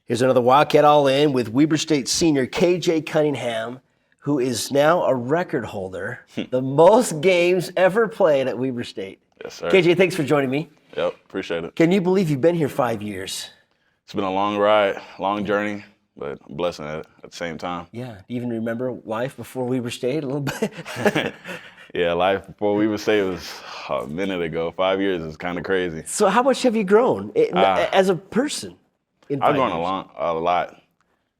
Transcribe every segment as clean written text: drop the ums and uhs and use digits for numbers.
Here's another Wildcat All In with Weber State senior KJ Cunningham, who is now a record holder, the most games ever played at Weber State. Yes, sir. KJ, thanks for joining me. Yep, appreciate it. Can you believe you've been here 5 years? It's been a long ride, long journey, but a blessing at the same time. Yeah. Do you even remember life before Weber State a little bit? Yeah, life before Weber State was a minute ago. 5 years is kind of crazy. So how much have you grown as a person in 5 I've grown years? a lot.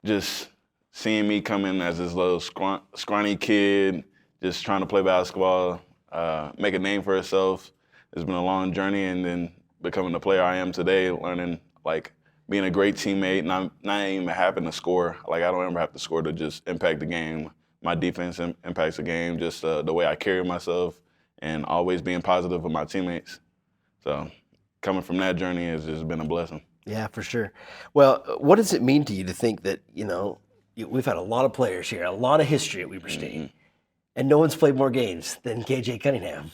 Just seeing me come in as this little scrawny kid, just trying to play basketball, make a name for herself. It's been a long journey, and then becoming the player I am today, learning like being a great teammate, not even having to score. Like I don't ever have to score to just impact the game. My defense impacts the game, just the way I carry myself, and always being positive with my teammates. So coming from that journey has just been a blessing. Yeah, for sure. Well, what does it mean to you to think that, we've had a lot of players here, a lot of history at Weber State, and no one's played more games than KJ Cunningham?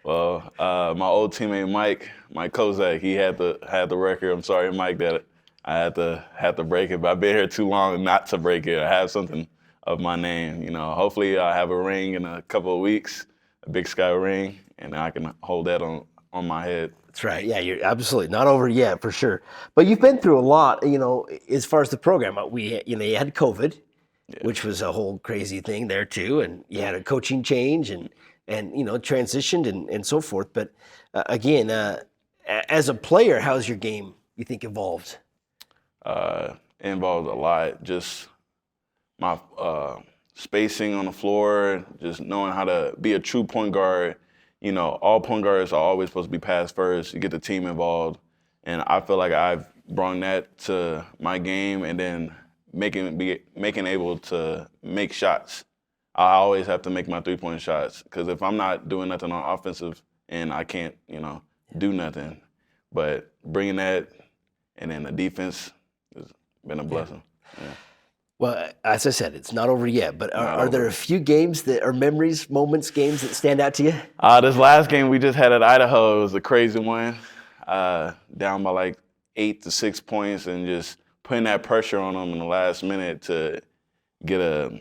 Well, my old teammate Mike Kozak, he had the record. I'm sorry, Mike, that I had to break it, but I've been here too long not to break it. I have something of my name. Hopefully I have a ring in a couple of weeks, a Big Sky ring, and I can hold that on my head. That's right. Yeah, you're absolutely not over yet, for sure. But you've been through a lot, as far as the program. You had COVID, which was a whole crazy thing there too, and you had a coaching change and transitioned and so forth. But again, as a player, how's your game, you think, evolved? It involved a lot. Just my spacing on the floor, just knowing how to be a true point guard. All point guards are always supposed to be pass first. You get the team involved, and I feel like I've brought that to my game, and then making able to make shots. I always have to make my 3-point shots, because if I'm not doing nothing on offensive end, I can't do nothing. But bringing that, and then the defense has been a blessing. Yeah. Well, as I said, it's not over yet, but are there a few games that are games that stand out to you? This last game we just had at Idaho, it was a crazy one. Down by like 8 to 6 points, and just putting that pressure on them in the last minute to get a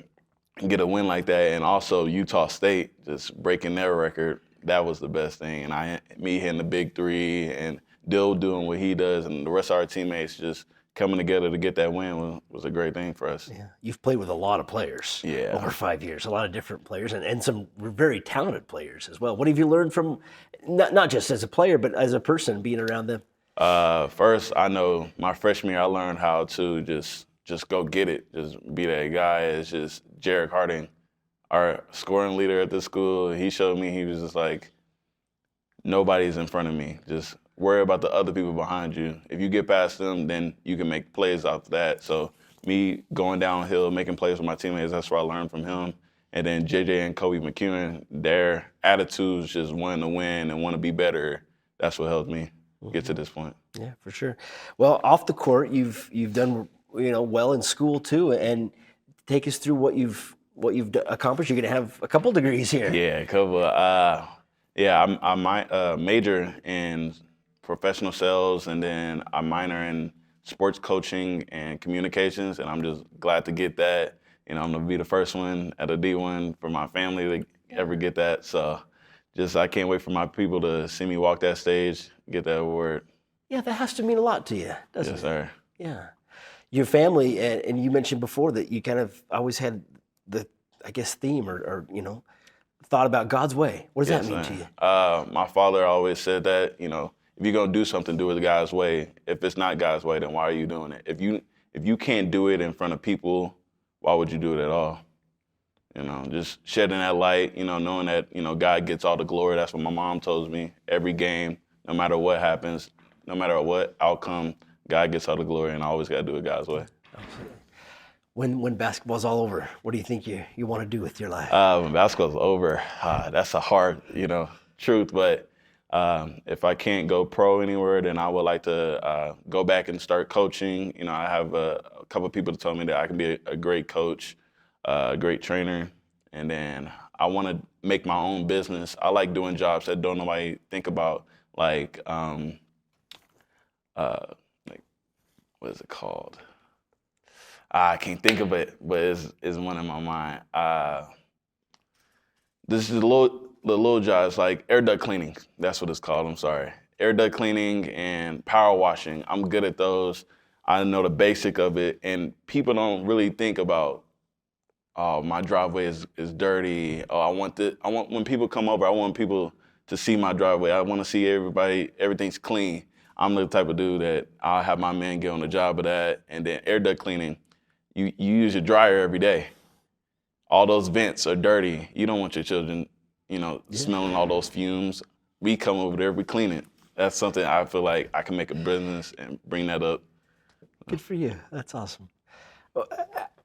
win like that. And also Utah State just breaking their record. That was the best thing. And me hitting the big three, and Dill doing what he does, and the rest of our teammates just coming together to get that win was a great thing for us. Yeah, you've played with a lot of players over 5 years, a lot of different players, and some very talented players as well. What have you learned from, not just as a player, but as a person, being around them? First, I know my freshman year, I learned how to just go get it, just be that guy. It's just Jarek Harding, our scoring leader at the school. He showed me, he was just like, nobody's in front of me. Just worry about the other people behind you. If you get past them, then you can make plays off that. So me going downhill, making plays with my teammates, that's what I learned from him. And then JJ and Kobe McEwen, their attitudes just wanting to win and want to be better. That's what helped me get to this point. Yeah, for sure. Well, off the court, you've done well in school too, and take us through what you've accomplished. You're going to have a couple degrees here. Yeah, a couple. I might major in professional sales, and then I minor in sports coaching and communications, and I'm just glad to get that. I'm gonna be the first one at a D1 for my family to ever get that. So I can't wait for my people to see me walk that stage, get that award. Yeah, that has to mean a lot to you, doesn't it? Yes, sir. Yeah. Your family, and you mentioned before that you kind of always had the, theme or thought about God's way. What does that mean to you? My father always said that, if you're gonna do something, do it God's way. If it's not God's way, then why are you doing it? If you can't do it in front of people, why would you do it at all? Just shedding that light, knowing that, God gets all the glory. That's what my mom told me. Every game, no matter what happens, no matter what outcome, God gets all the glory, and I always gotta do it God's way. Absolutely. When basketball's all over, what do you think you want to do with your life? When basketball's over, that's a hard, truth, but if I can't go pro anywhere, then I would like to go back and start coaching. I have a couple of people that told me that I can be a great coach, a great trainer, and then I want to make my own business. I like doing jobs that don't nobody think about, like what is it called? I can't think of it, but it's one in my mind. This is the little jobs like air duct cleaning. That's what it's called. I'm sorry. Air duct cleaning and power washing. I'm good at those. I know the basic of it, and people don't really think about, oh, my driveway is dirty. Oh, I want when people come over, I want people to see my driveway. I want to see everything's clean. I'm the type of dude that I'll have my men get on the job of that. And then air duct cleaning, you use your dryer every day. All those vents are dirty. You don't want your children, smelling all those fumes. We come over there, we clean it. That's something I feel like I can make a business and bring that up. Good for you. That's awesome.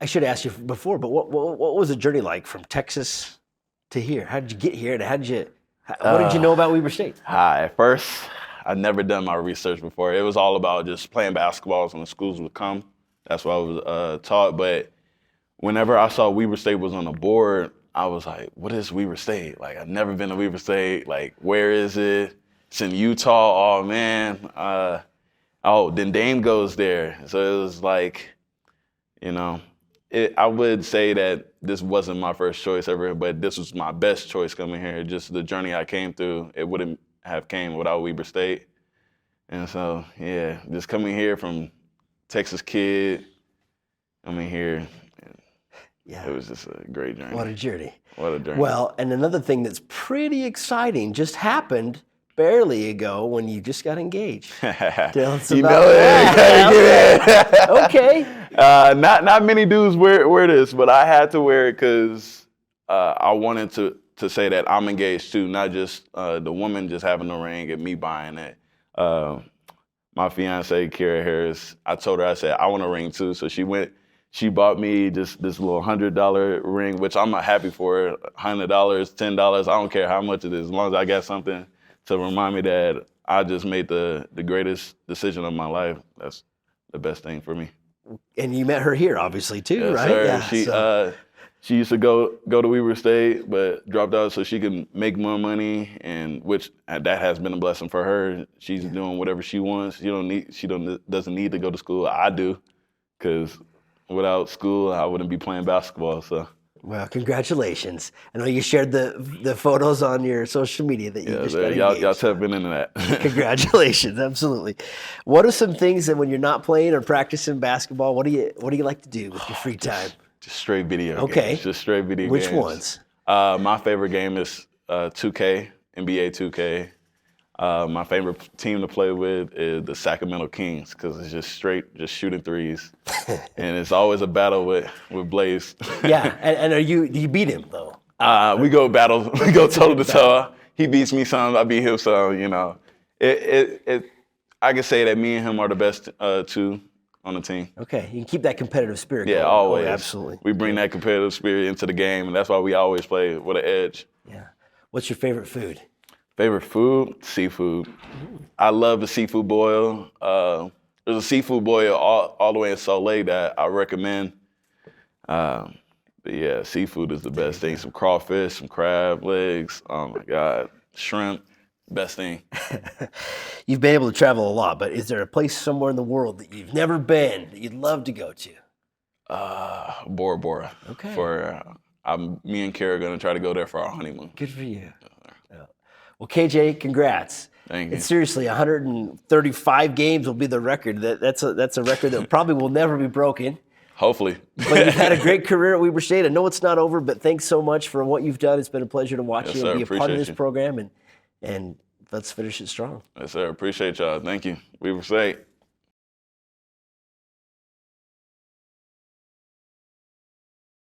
I should have asked you before, but what was the journey like from Texas to here? How did you get here? And what did you know about Weber State? At first, I'd never done my research before. It was all about just playing basketball when the schools would come. That's what I was taught. But whenever I saw Weber State was on the board, I was like, what is Weber State? Like, I've never been to Weber State. Like, where is it? It's in Utah. Oh, man. Then Dame goes there. So it was like, I would say that this wasn't my first choice ever, but this was my best choice coming here. Just the journey I came through, it wouldn't have came without Weber State. And so, yeah, just coming here from Texas kid, coming here, yeah, it was just a great journey. What a journey. What a journey. Well, and another thing that's pretty exciting just happened barely ago when you just got engaged. Tell us about that. Okay. Not many dudes wear this, but I had to wear it because I wanted to say that I'm engaged too, not just the woman just having the ring and me buying it. My fiance, Kara Harris, I told her, I said, I want a ring too. So she bought me just this little $100 ring, which I'm not happy for. $100, $10, I don't care how much it is, as long as I got something to remind me that I just made the greatest decision of my life. That's the best thing for me. And you met her here, obviously, too, yes, right? Sir. Yeah. She used to go to Weber State, but dropped out so she could make more money, and which that has been a blessing for her. She's doing whatever she wants. She doesn't need to go to school. I do, because without school, I wouldn't be playing basketball. So. Well, congratulations. I know you shared the photos on your social media that you just got engaged. Y'all have been into that. Congratulations, absolutely. What are some things that when you're not playing or practicing basketball, what do you like to do with your free time? Just straight video games. Okay. Just straight video Which games. Which ones? My favorite game is 2K, NBA 2K. My favorite team to play with is the Sacramento Kings because it's just shooting threes, and it's always a battle with Blaze. Yeah, and do you beat him though? We go toe to toe. He beats me some, I beat him some. I can say that me and him are the best two on the team. Okay, you can keep that competitive spirit. Yeah, going. always. Oh, absolutely. We bring that competitive spirit into the game, and that's why we always play with an edge. Yeah. What's your favorite food? Favorite food? Seafood. I love the seafood boil. There's a seafood boil all the way in Salt Lake that I recommend. But yeah, seafood is the best thing. Some crawfish, some crab legs. Oh my God. Shrimp, best thing. You've been able to travel a lot, but is there a place somewhere in the world that you've never been that you'd love to go to? Bora Bora. Okay. Me and Kara are going to try to go there for our honeymoon. Good for you. Well, KJ, congrats. Thank you. And seriously, 135 games will be the record. That's a record that probably will never be broken. Hopefully. But you've had a great career at Weber State. I know it's not over, but thanks so much for what you've done. It's been a pleasure to watch you and be a part of this program, and let's finish it strong. Yes, sir. Appreciate y'all. Thank you. Weber State.